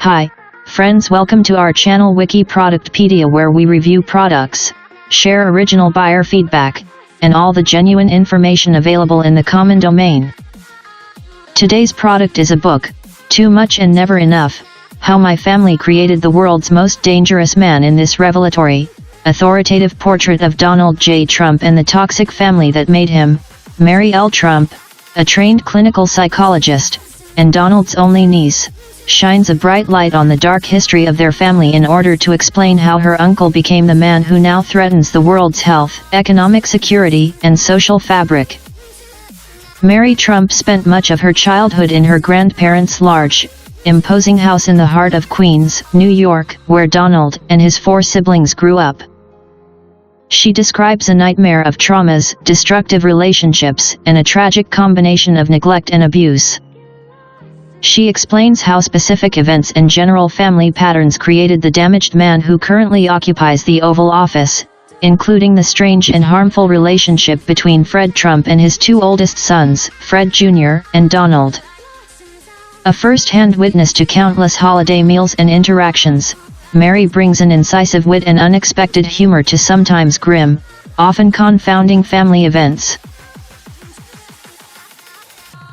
Hi, friends, welcome to our channel Wiki Productpedia, where we review products, share original buyer feedback, and all the genuine information available in the common domain. Today's product is a book, Too Much and Never Enough: How My Family Created the World's Most Dangerous Man in This Revelatory, Authoritative Portrait of Donald J. Trump and the Toxic Family That Made Him. Mary L. Trump, a trained clinical psychologist, and Donald's only niece, shines a bright light on the dark history of their family in order to explain how her uncle became the man who now threatens the world's health, economic security, and social fabric. Mary Trump spent much of her childhood in her grandparents' large, imposing house in the heart of Queens, New York, where Donald and his 4 siblings grew up. She describes a nightmare of traumas, destructive relationships, and a tragic combination of neglect and abuse. She explains how specific events and general family patterns created the damaged man who currently occupies the Oval Office, including the strange and harmful relationship between Fred Trump and his 2 oldest sons, Fred Jr. and Donald. A first-hand witness to countless holiday meals and interactions, Mary brings an incisive wit and unexpected humor to sometimes grim, often confounding family events.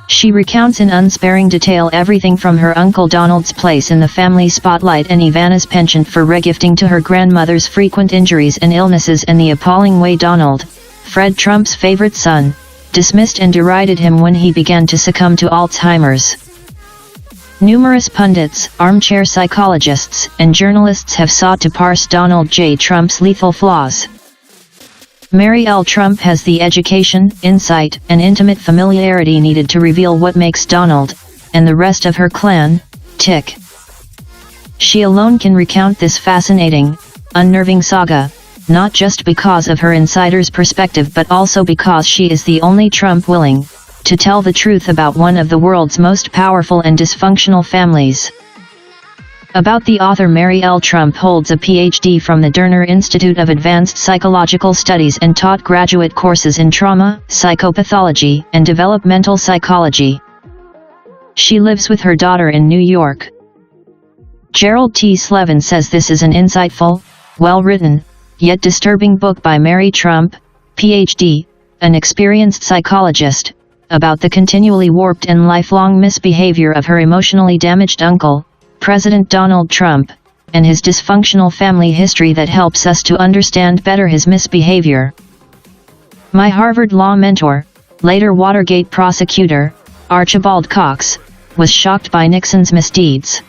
She recounts in unsparing detail everything from her Uncle Donald's place in the family spotlight and Ivana's penchant for regifting to her grandmother's frequent injuries and illnesses, and the appalling way Donald, Fred Trump's favorite son, dismissed and derided him when he began to succumb to Alzheimer's. Numerous pundits, armchair psychologists, and journalists have sought to parse Donald J. Trump's lethal flaws. Mary L. Trump has the education, insight, and intimate familiarity needed to reveal what makes Donald, and the rest of her clan, tick. She alone can recount this fascinating, unnerving saga, not just because of her insider's perspective but also because she is the only Trump willing to tell the truth about one of the world's most powerful and dysfunctional families. About the author, Mary L. Trump holds a Ph.D. from the Derner Institute of Advanced Psychological Studies and taught graduate courses in trauma, psychopathology, and developmental psychology. She lives with her daughter in New York. Gerald T. Slevin says this is an insightful, well-written, yet disturbing book by Mary Trump, Ph.D., an experienced psychologist, about the continually warped and lifelong misbehavior of her emotionally damaged uncle, President Donald Trump, and his dysfunctional family history that helps us to understand better his misbehavior. My Harvard law mentor, later Watergate prosecutor, Archibald Cox, was shocked by Nixon's misdeeds.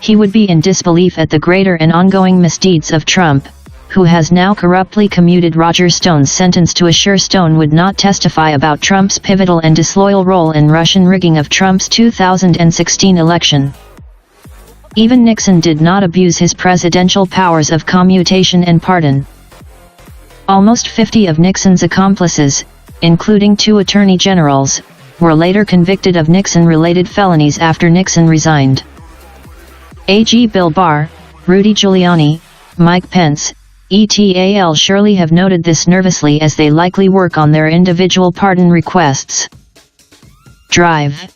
He would be in disbelief at the greater and ongoing misdeeds of Trump, who has now corruptly commuted Roger Stone's sentence to assure Stone would not testify about Trump's pivotal and disloyal role in Russian rigging of Trump's 2016 election. Even Nixon did not abuse his presidential powers of commutation and pardon. Almost 50 of Nixon's accomplices, including 2 attorney generals, were later convicted of Nixon-related felonies after Nixon resigned. AG Bill Barr, Rudy Giuliani, Mike Pence, et.al. surely have noted this nervously as they likely work on their individual pardon requests. Drive.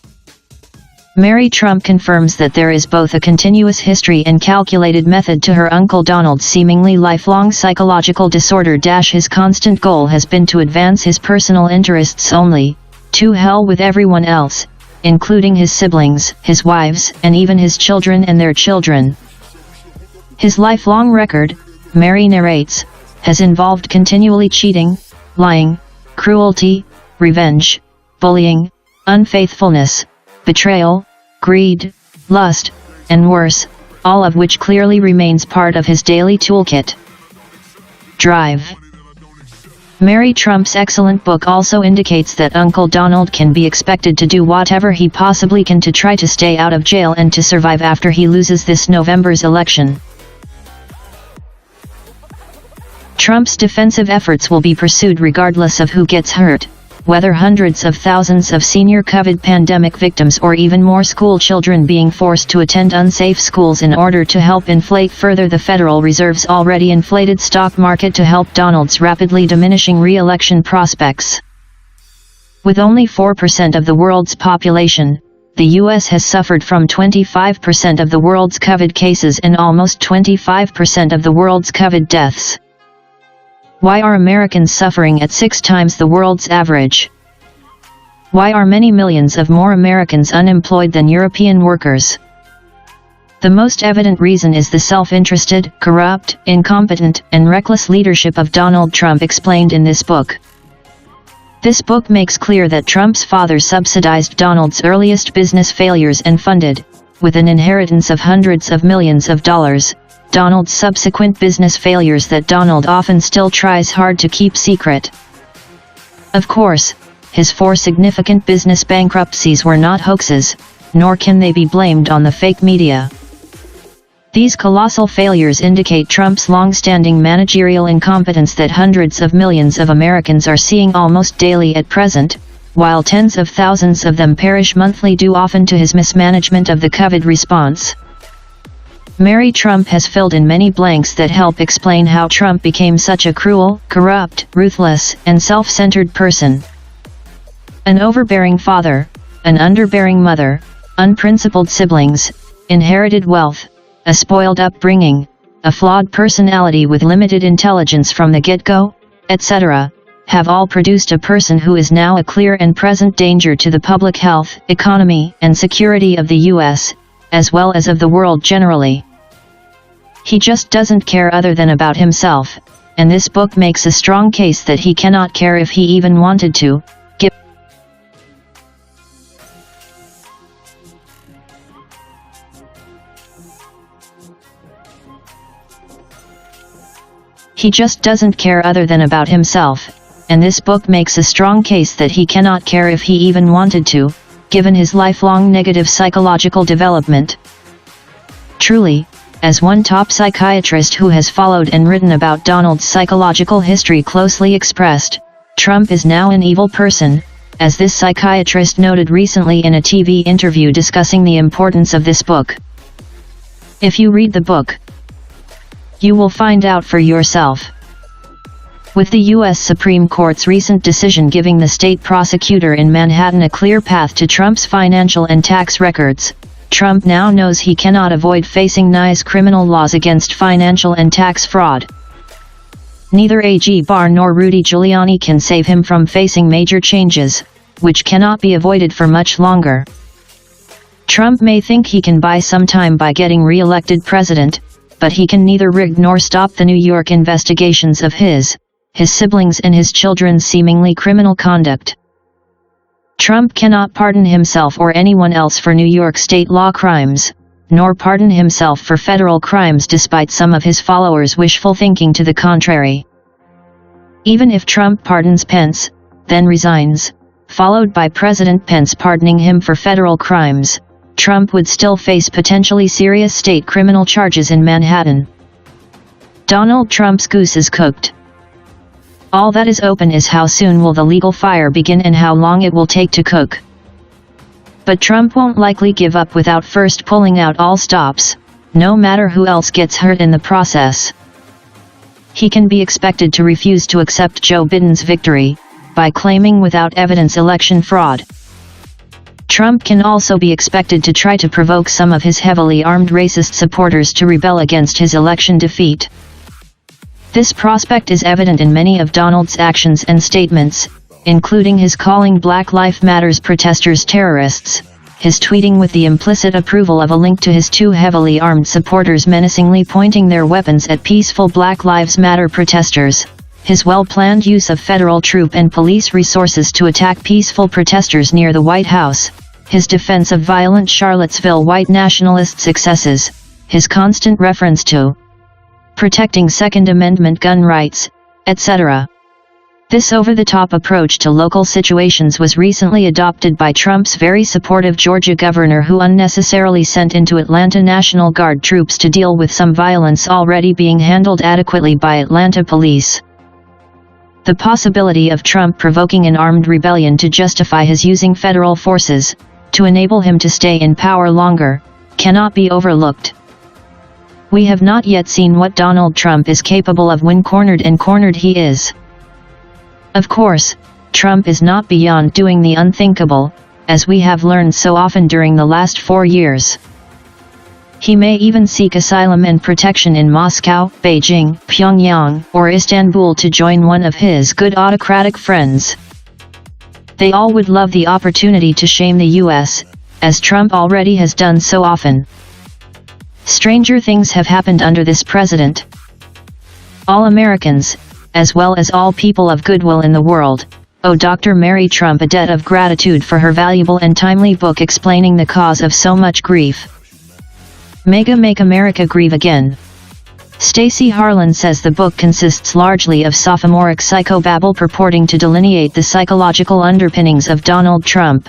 Mary Trump confirms that there is both a continuous history and calculated method to her Uncle Donald's seemingly lifelong psychological disorder. His constant goal has been to advance his personal interests only, to hell with everyone else, including his siblings, his wives, and even his children and their children. His lifelong record, Mary narrates, has involved continually cheating, lying, cruelty, revenge, bullying, unfaithfulness, betrayal, greed, lust, and worse, all of which clearly remains part of his daily toolkit. Drive. Mary Trump's excellent book also indicates that Uncle Donald can be expected to do whatever he possibly can to try to stay out of jail and to survive after he loses this November's election. Trump's defensive efforts will be pursued regardless of who gets hurt, whether hundreds of thousands of senior COVID pandemic victims or even more school children being forced to attend unsafe schools in order to help inflate further the Federal Reserve's already inflated stock market to help Donald's rapidly diminishing re-election prospects. With only 4% of the world's population, the US has suffered from 25% of the world's COVID cases and almost 25% of the world's COVID deaths. Why are Americans suffering at 6 times the world's average? Why are many millions of more Americans unemployed than European workers? The most evident reason is the self-interested, corrupt, incompetent, and reckless leadership of Donald Trump explained in this book. This book makes clear that Trump's father subsidized Donald's earliest business failures and funded, with an inheritance of hundreds of millions of dollars, Donald's subsequent business failures that Donald often still tries hard to keep secret. Of course, his 4 significant business bankruptcies were not hoaxes, nor can they be blamed on the fake media. These colossal failures indicate Trump's long-standing managerial incompetence that hundreds of millions of Americans are seeing almost daily at present, while tens of thousands of them perish monthly due often to his mismanagement of the COVID response. Mary Trump has filled in many blanks that help explain how Trump became such a cruel, corrupt, ruthless, and self-centered person. An overbearing father, an underbearing mother, unprincipled siblings, inherited wealth, a spoiled upbringing, a flawed personality with limited intelligence from the get-go, etc., have all produced a person who is now a clear and present danger to the public health, economy, and security of the U.S., as well as of the world generally. He just doesn't care other than about himself, and this book makes a strong case that he cannot care if he even wanted to. He just doesn't care other than about himself, and this book makes a strong case that he cannot care if he even wanted to, given his lifelong negative psychological development. Truly, as one top psychiatrist who has followed and written about Donald's psychological history closely expressed, Trump is now an evil person, as this psychiatrist noted recently in a TV interview discussing the importance of this book. If you read the book, you will find out for yourself. With the U.S. Supreme Court's recent decision giving the state prosecutor in Manhattan a clear path to Trump's financial and tax records, Trump now knows he cannot avoid facing Nye's criminal laws against financial and tax fraud. Neither AG Barr nor Rudy Giuliani can save him from facing major changes, which cannot be avoided for much longer. Trump may think he can buy some time by getting re-elected president, but he can neither rig nor stop the New York investigations of his siblings and his children's seemingly criminal conduct. Trump cannot pardon himself or anyone else for New York state law crimes, nor pardon himself for federal crimes despite some of his followers' wishful thinking to the contrary. Even if Trump pardons Pence, then resigns, followed by President Pence pardoning him for federal crimes, Trump would still face potentially serious state criminal charges in Manhattan. Donald Trump's goose is cooked. All that is open is how soon will the legal fire begin and how long it will take to cook. But Trump won't likely give up without first pulling out all stops, no matter who else gets hurt in the process. He can be expected to refuse to accept Joe Biden's victory, by claiming without evidence election fraud. Trump can also be expected to try to provoke some of his heavily armed racist supporters to rebel against his election defeat. This prospect is evident in many of Donald's actions and statements, including his calling Black Lives Matter protesters terrorists, his tweeting with the implicit approval of a link to his 2 heavily armed supporters menacingly pointing their weapons at peaceful Black Lives Matter protesters, his well-planned use of federal troop and police resources to attack peaceful protesters near the White House, his defense of violent Charlottesville white nationalist successes, his constant reference to protecting Second Amendment gun rights, etc. This over-the-top approach to local situations was recently adopted by Trump's very supportive Georgia governor, who unnecessarily sent into Atlanta National Guard troops to deal with some violence already being handled adequately by Atlanta police. The possibility of Trump provoking an armed rebellion to justify his using federal forces, to enable him to stay in power longer, cannot be overlooked. We have not yet seen what Donald Trump is capable of when cornered, and cornered he is. Of course, Trump is not beyond doing the unthinkable, as we have learned so often during the last 4 years. He may even seek asylum and protection in Moscow, Beijing, Pyongyang, or Istanbul to join one of his good autocratic friends. They all would love the opportunity to shame the US, as Trump already has done so often. Stranger things have happened under this president. All Americans, as well as all people of goodwill in the world, owe Dr. Mary Trump a debt of gratitude for her valuable and timely book explaining the cause of so much grief. Mega Make America Grieve Again. Stacey Harlan says the book consists largely of sophomoric psychobabble purporting to delineate the psychological underpinnings of Donald Trump.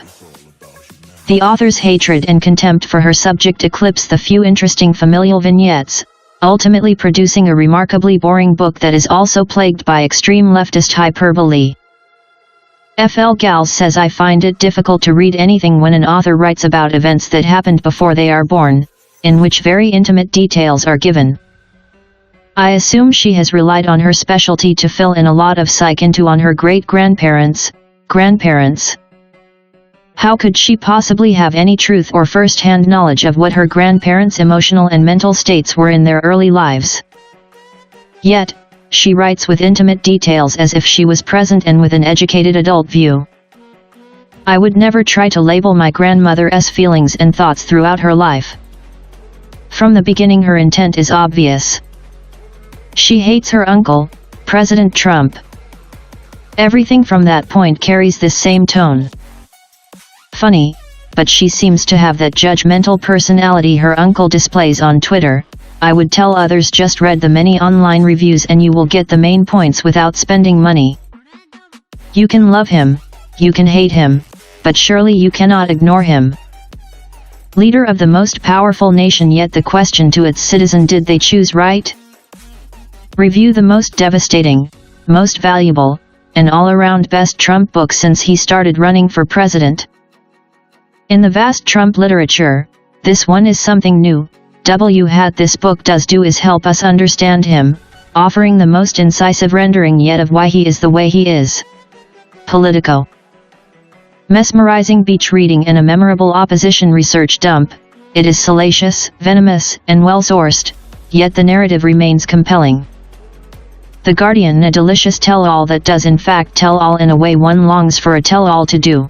The author's hatred and contempt for her subject eclipse the few interesting familial vignettes, ultimately producing a remarkably boring book that is also plagued by extreme leftist hyperbole. FL Gals says I find it difficult to read anything when an author writes about events that happened before they are born, in which very intimate details are given. I assume she has relied on her specialty to fill in a lot of psych into on her great-grandparents, grandparents. How could she possibly have any truth or first-hand knowledge of what her grandparents' emotional and mental states were in their early lives? Yet, she writes with intimate details as if she was present and with an educated adult view. I would never try to label my grandmother's feelings and thoughts throughout her life. From the beginning her intent is obvious. She hates her uncle, President Trump. Everything from that point carries this same tone. Funny, but she seems to have that judgmental personality her uncle displays on Twitter. I would tell others just read the many online reviews and you will get the main points without spending money. You can love him, you can hate him, but surely you cannot ignore him. Leader of the most powerful nation, yet the question to its citizen, did they choose right? Review the most devastating, most valuable, and all-around best Trump book since he started running for president. In the vast Trump literature, this one is something new. What this book does do is help us understand him, offering the most incisive rendering yet of why he is the way he is. Politico. Mesmerizing beach reading and a memorable opposition research dump. It is salacious, venomous, and well-sourced, yet the narrative remains compelling. The Guardian, a delicious tell-all that does in fact tell all in a way one longs for a tell-all to do.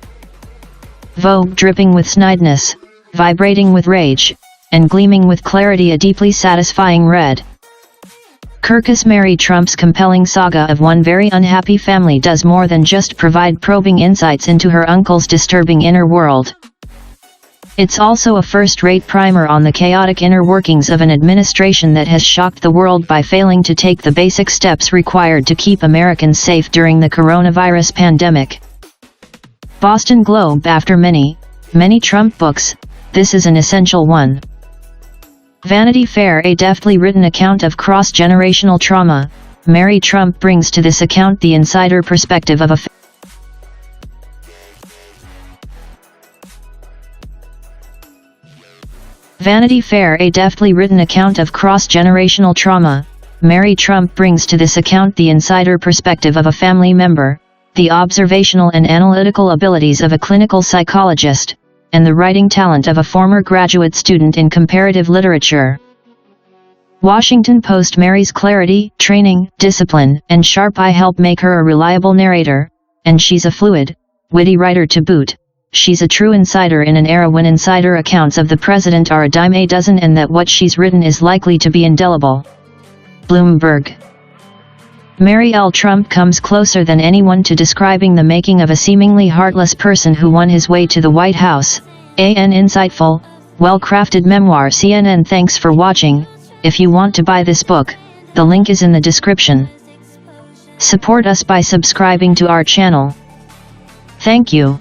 Vogue, dripping with snideness, vibrating with rage, and gleaming with clarity, a deeply satisfying read. Kirkus, Mary Trump's compelling saga of one very unhappy family does more than just provide probing insights into her uncle's disturbing inner world. It's also a first-rate primer on the chaotic inner workings of an administration that has shocked the world by failing to take the basic steps required to keep Americans safe during the coronavirus pandemic. Boston Globe. After many, many Trump books, this is an essential one. Vanity Fair. A deftly written account of cross-generational trauma, Mary Trump brings to this account the insider perspective of a Vanity Fair. A deftly written account of cross-generational trauma, Mary Trump brings to this account the insider perspective of a family member, the observational and analytical abilities of a clinical psychologist, and the writing talent of a former graduate student in comparative literature. Washington Post. Mary's clarity, training, discipline, and sharp eye help make her a reliable narrator, and she's a fluid, witty writer to boot. She's a true insider in an era when insider accounts of the president are a dime a dozen and that what she's written is likely to be indelible. Bloomberg. Mary L. Trump comes closer than anyone to describing the making of a seemingly heartless person who won his way to the White House. An insightful, well-crafted memoir. CNN. Thanks for watching. If you want to buy this book, the link is in the description. Support us by subscribing to our channel. Thank you.